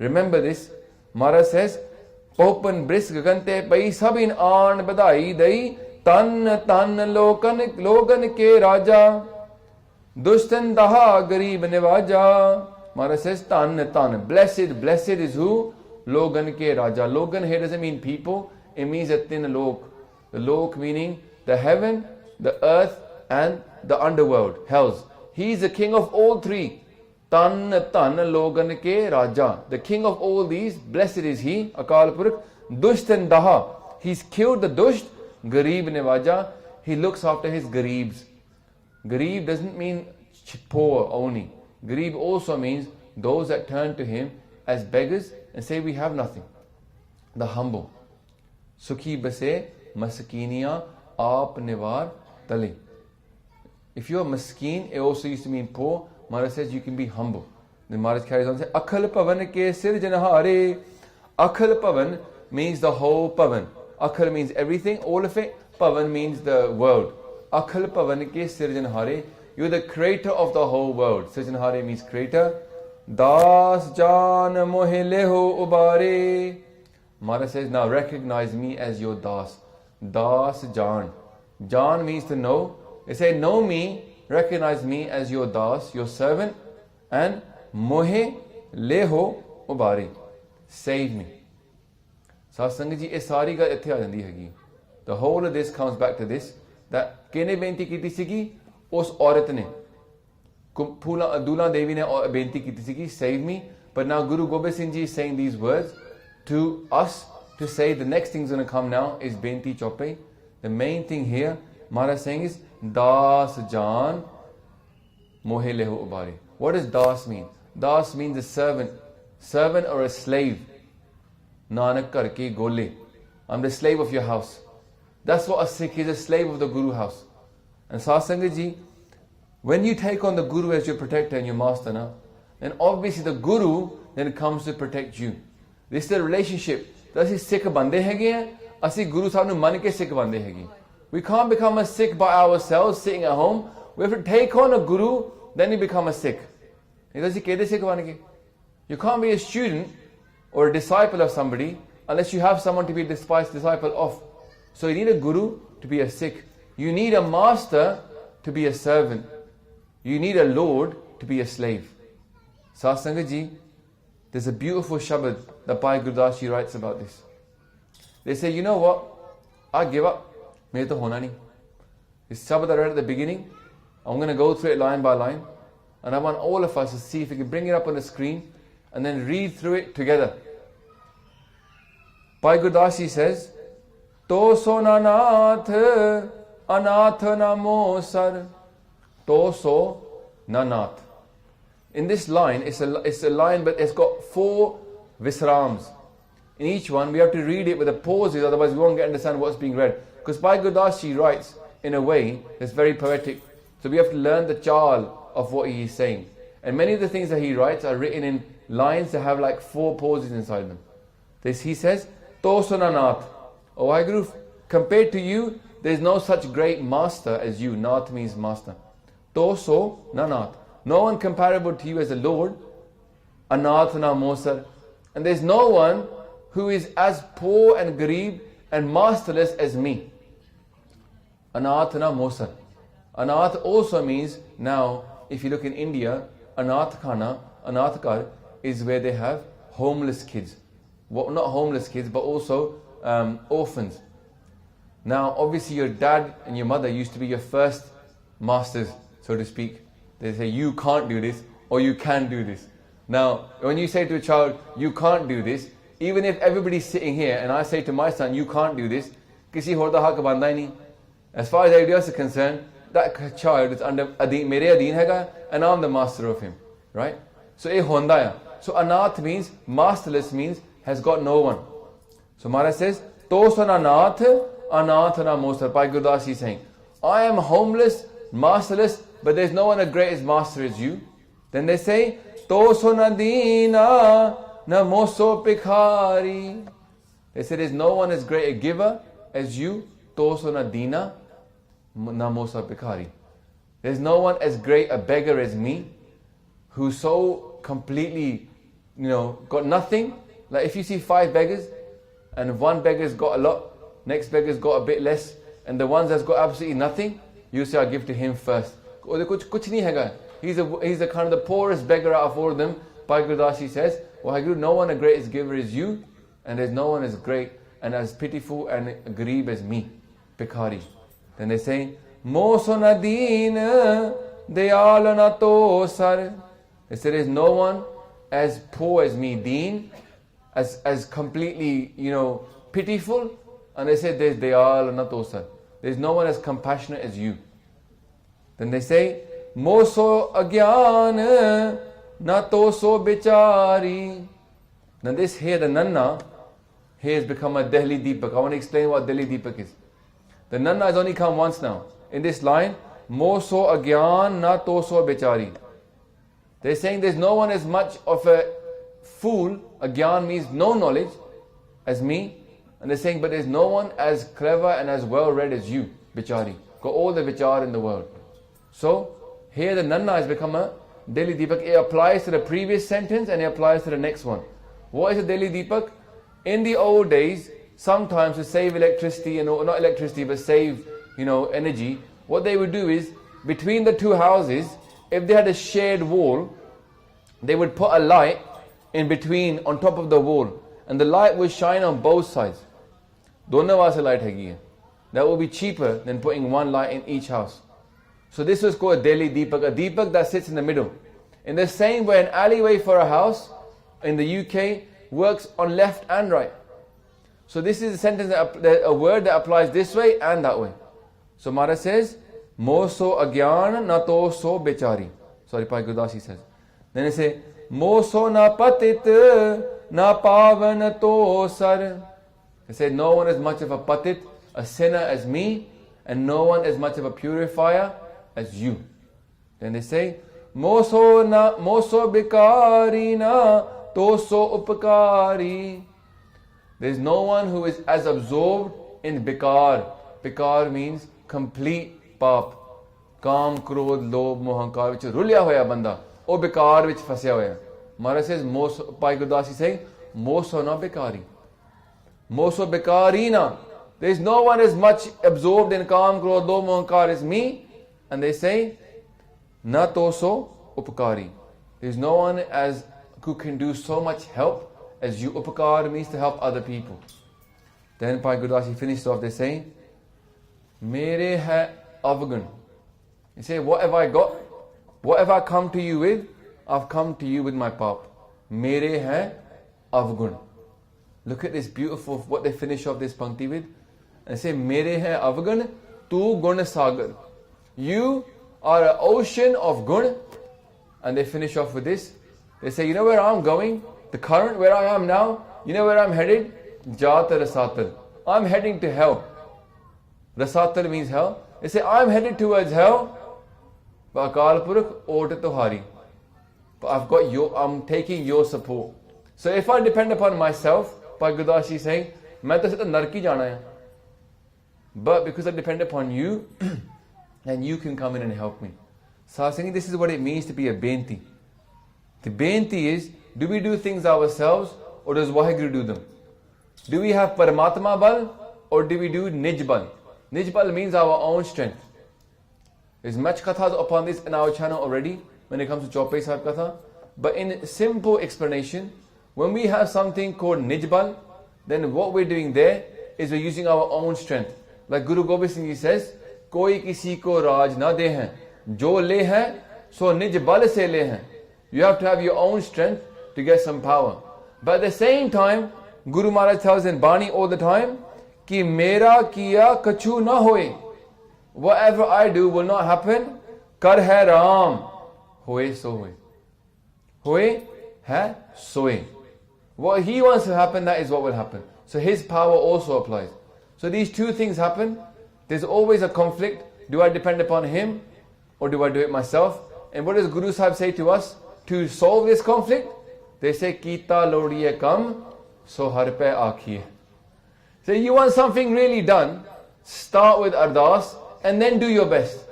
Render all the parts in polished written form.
Remember this. Maharaj says, Popan brisk gante pai sabin aan badai dai tan tan logan ke raja dushtan daha garib nevaja. Maharaj says, tan tan. Blessed, blessed is who? Logan ke raja. Logan here doesn't mean people. It means a tin lok. The lok meaning the heaven, the earth and the underworld, hells. He is the king of all three. Tan tan logan ke raja. The king of all these, blessed is he, Akal Purakh. Dushtan daha. He's killed the dusht. Garib nevaja. He looks after his garibs. Garib doesn't mean poor only. Garib also means those that turn to him as beggars and say we have nothing. The humble. Sukhi base maskiniya aap nivar tale. If you're maskeen, it also used to mean poor. Maharaj says you can be humble. Then Maharaj carries on and says, Akhal pavan ke sir janhare. Akhal pavan means the whole pavan. Akhal means everything, all of it. Pavan means the world. Akhal pavan ke sir janhare. You're the creator of the whole world. Sir janhare means creator. Das jan mohe leho ubare. Maharaj says, now recognize me as your das. Das jan. Jan means to know. They say, know me, recognize me as your das, your servant, and mohe leho ubari. Save me. Satsang ji, is sari gal itthe aa jandi hegi. The whole of this comes back to this, that kene benti kiti sigi, us aurat ne. Dula Devi ne benti kiti sigi, save me. But now Guru Gobind Singh Ji is saying these words to us to say the next thing's going to come now is benti chope. The main thing here, Maharaj saying is, Das Jan Mohe Leho Ubari. What does Das mean? Das means a servant. Servant or a slave. Nanak karke gole. I'm the slave of your house. That's what a Sikh is, a slave of the Guru house. And Satsanga ji, when you take on the Guru as your protector and your master now, then obviously the Guru then comes to protect you. This is the relationship. Asi Sikh bande hege hain, asi Guru Sahib nu man ke Sikh bande hege. We can't become a Sikh by ourselves sitting at home. We have to take on a Guru, then you become a Sikh. You can't be a student or a disciple of somebody unless you have someone to be a disciple of. So you need a Guru to be a Sikh. You need a master to be a servant. You need a Lord to be a slave. Satsanga ji, there's a beautiful shabad that Bhai Gurdas ji writes about this. They say, you know what? I give up. Mere to hona nahi. This shabad I read at the beginning, I'm going to go through it line by line. And I want all of us to see if we can bring it up on the screen and then read through it together. Bhai Gurdas ji says, To so nanath, anath namo sar. To so nanath. In this line, it's a line, but it's got 4 visrams. In each one, we have to read it with the pauses, otherwise we won't understand what's being read. Because Bhai Gurdas ji writes in a way that's very poetic. So we have to learn the chal of what he is saying. And many of the things that he writes are written in lines that have like 4 pauses inside them. He says, Tosananath. Oh, I Guru, compared to you, there is no such great master as you. Nath means master. Toso nanath. No one comparable to you as a Lord. Anath na mosar. And there's no one who is as poor and garib and masterless as me. Anath na mosar. Anath also means, now, if you look in India, Anath Khana, Anath Kar, is where they have homeless kids. Well, not homeless kids, but also orphans. Now, obviously your dad and your mother used to be your first masters, so to speak. They say, you can't do this, or you can do this. Now, when you say to a child, you can't do this, even if everybody's sitting here, and I say to my son, you can't do this, kisi hor da haq banda hi nahi. As far as everybody else is concerned, that child is under mere adeen hega, and I'm the master of him. Right? So, eh honda ya. So, anath means, masterless means, has got no one. So, Maharaj says, Tosan anath, anath na mosar. Bhai Gurdas is saying, I am homeless, masterless, but there's no one as great as master as you. Then they say, Toso nadina, na moso pikhari. They say, there's no one as great a giver as you. Toso nadina, na moso pikhari. There's no one as great a beggar as me, who's so completely got nothing. Like if you see 5 beggars and one beggar's got a lot, next beggar's got a bit less, and the ones that's got absolutely nothing, you say, I'll give to him first. Kuch nahi hai. He's the kind of the poorest beggar out of all of them. Bhai Gurdas says, Waheguru, no one a greatest giver is you, and there's no one as great and as pitiful and gareeb as me, Bhikhari. Then they say, Mo sona deen dayal na to sar. They say there's no one as poor as me, deen, as completely, pitiful. And they say there's dayal na to sar. There's no one as compassionate as you. Then they say, Mo so agyan na to so bichari. Now this here, the Nanna, here has become a Delhi Deepak. I want to explain what Delhi Deepak is. The Nanna has only come once now. In this line, Mo so agyan na to so bichari. They're saying there's no one as much of a fool, agyan means no knowledge, as me. And they're saying, but there's no one as clever and as well read as you, bichari. Got all the vichar in the world. So, here the Nanna has become a Delhi Deepak. It applies to the previous sentence and it applies to the next one. What is a Delhi Deepak? In the old days, sometimes to save electricity, not electricity, but save, energy, what they would do is, between the two houses, if they had a shared wall, they would put a light in between, on top of the wall, and the light would shine on both sides. Dono waase light hegi hai. That would be cheaper than putting one light in each house. So this was called a Delhi Deepak, a Deepak that sits in the middle. In the same way, an alleyway for a house in the UK works on left and right. So this is a sentence, a word that applies this way and that way. So Maharaj says, Mo so agyan na to so bichari. Sorry, Bhai Gurdasi says. Then they say, Mo so na patit na pavan to sar. They say, no one as much of a patit, a sinner as me, and no one as much of a purifier as you. Then they say, Mo so bikari na to so upakari. There's no one who is as absorbed in bikar. Bikar means complete pap. Kaam, krodh, lobh, mohankar, which is rulya hoya banda. O bikar which fasya hoya. Maharaj says, Bhai Gurdas is saying, Moso na bikari. Moso bikari na. There's no one as much absorbed in kaam, krodh, lobh, mohankar as me. And they say, Na toso upakari. There's no one as who can do so much help as you. Upakar means to help other people. Then Bhai Gurdasi finished off, they say, Mere hai avgan. They say, what have I got? What have I come to you with? I've come to you with my pap. Mere hai avgun. Look at this beautiful, what they finish off this pankti with. And say, Mere hai avgun, tu gun sagar. You are an ocean of gun. And they finish off with this. They say, you know where I'm going? The current where I am now, you know where I'm headed? Jata Rasatal. I'm heading to hell. Rasatal means hell. They say, I'm headed towards hell. But Akal Purakh ot tohari. But I'm taking your support. So if I depend upon myself, Bhai Gurdas is saying, main to sita narki jana hai. But because I depend upon you, then you can come in and help me. So I was saying, this is what it means to be a benti. The benti is, do we do things ourselves or does Waheguru do them? Do we have Paramatma Bal or do we do Nij Bal? Nij Bal means our own strength. There's much kathas upon this in our channel already when it comes to Chaupai Sahib Katha. But in simple explanation, when we have something called Nij Bal, then what we're doing there is we're using our own strength. Like Guru Gobind Singh says, Koi kisi ko raj na de hain. Jo le hai, so Nij Bal se le hain. You have to have your own strength to get some power. But at the same time, Guru Maharaj tells in Bani all the time, Ki mera kiya kachu na hoye. Whatever I do will not happen. Kar hai Ram. Hoye so hoye. Hoye hai soye. What he wants to happen, that is what will happen. So his power also applies. So these two things happen. There's always a conflict. Do I depend upon him or do I do it myself? And what does Guru Sahib say to us? To solve this conflict, they say, Kita lodiye kam, so har pe aakhiye. So you want something really done, start with ardas and then do your best.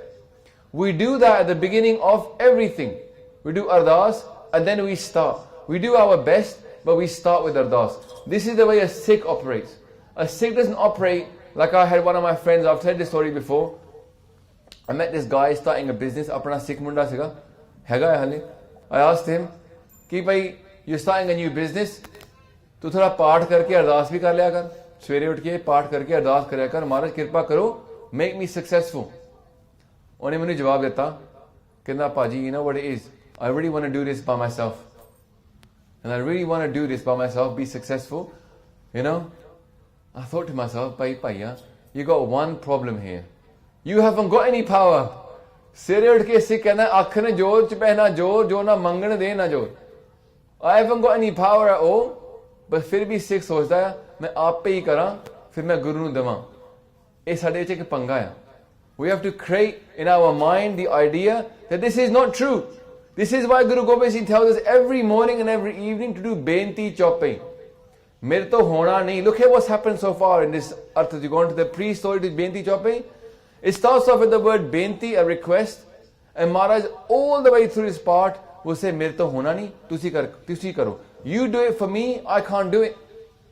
We do that at the beginning of everything. We do ardas and then we start. We do our best, but we start with ardas. This is the way a Sikh operates. A Sikh doesn't operate like I had one of my friends, I've told this story before. I met this guy starting a business, apna Sikh munda siga, hega hai hale. I asked him, ki bhai, you're starting a new business, tu thoda paठ करके अरदास भी कर लिया कर, सवेरे उठ के पाठ करके अरदास करया कर, महाराज कृपा करो, make me successful. उन्हें मैंने जवाब देता, कहना पाजी, you know what it is, I really want to do this by myself. And I really want to do this by myself, be successful. You know, I thought to myself, Bhai, you got one problem here. You haven't got any power. Sire ud ke Sikh कहना आँख ने जोर च पहना जोर जो ना मंगन दे ना जोर. I haven't got any power at all. But फिर भी Sikh सोचता है मैं आप पे ही करा फिर मैं गुरु नूं देवां. ये साडे च एक पंगा है. We have to create in our mind the idea that this is not true. This is why Guru Gobind Singh tells us every morning and every evening to do benti chopping. Mere to hona nahi. Look at what's happened so far in this arth. You go into the pre-story to benti chopping. It starts off with the word benti, a request, and Maharaj all the way through this part will say mere to hona nahi, tusi karo. You do it for me, I can't do it.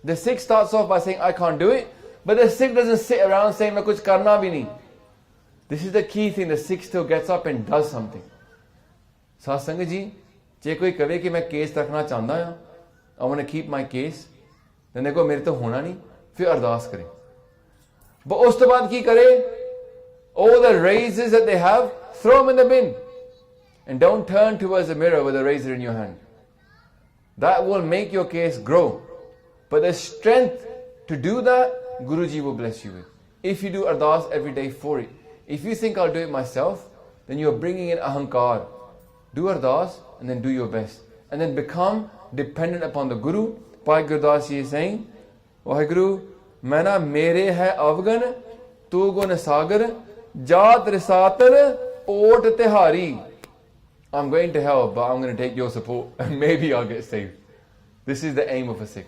The Sikh starts off by saying I can't do it, but the Sikh doesn't sit around saying main kuch karna bhi nahi. This is the key thing. The Sikh still gets up and does something. Satsang ji, je koi kave ki main case rakhna chahta hu, I want to keep my case, then they go mere to hona nahi, fir ardas kare. But us to baad ki kare? All the razors that they have, throw them in the bin. And don't turn towards the mirror with a razor in your hand. That will make your case grow. But the strength to do that, Guruji will bless you with. If you do ardas every day for it. If you think I'll do it myself, then you're bringing in ahankar. Do ardas and then do your best. And then become dependent upon the Guru. Bhai Gurdas Ji is saying, Vaheguru, maina mere hai avgan, tu gun sagar, jaat risatar, ot tihari. I'm going to hell, but I'm going to take your support and maybe I'll get saved. This is the aim of a Sikh.